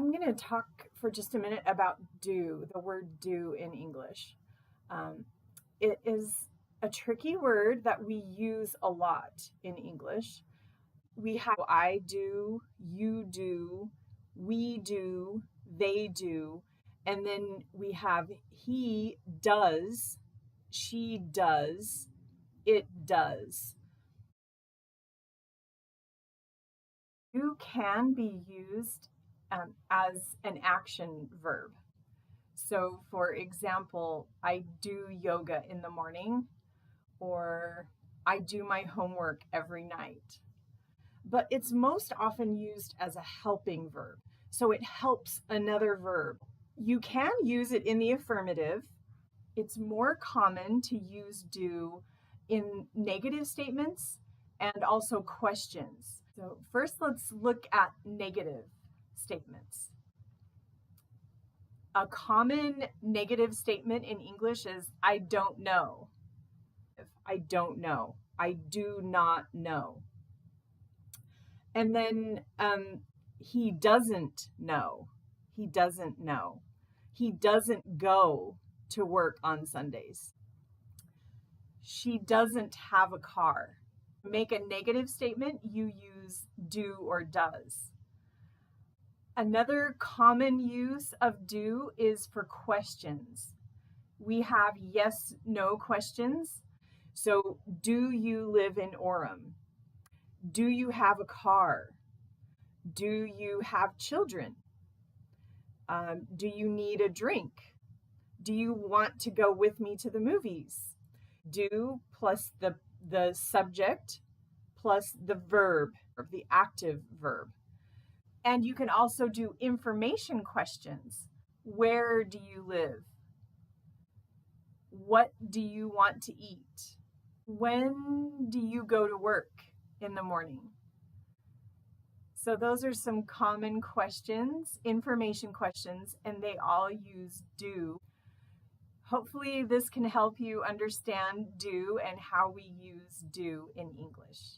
I'm going to talk for just a minute about do, the word do in English. Um, it is a tricky word that we use a lot in English. We have I do, you do, we do, they do, and then we have he does, she does, it does. Do can be used as an action verb. So, for example, I do yoga in the morning, or I do my homework every night. But it's most often used as a helping verb. So it helps another verb. You can use it in the affirmative. It's more common to use do in negative statements and also questions. So, first, let's look at negative statements. A common negative statement in English is I don't know. I don't know. I do not know. And then he doesn't know. He doesn't know. He doesn't go to work on Sundays. She doesn't have a car. Make a negative statement, you use do or does. Another common use of do is for questions. We have yes, no questions. So, do you live in Orem? Do you have a car? Do you have children? Do you need a drink? Do you want to go with me to the movies? Do plus the subject plus the verb, the active verb. And you can also do information questions. Where do you live? What do you want to eat? When do you go to work in the morning? So those are some common questions, information questions, and they all use do. Hopefully this can help you understand do and how we use do in English.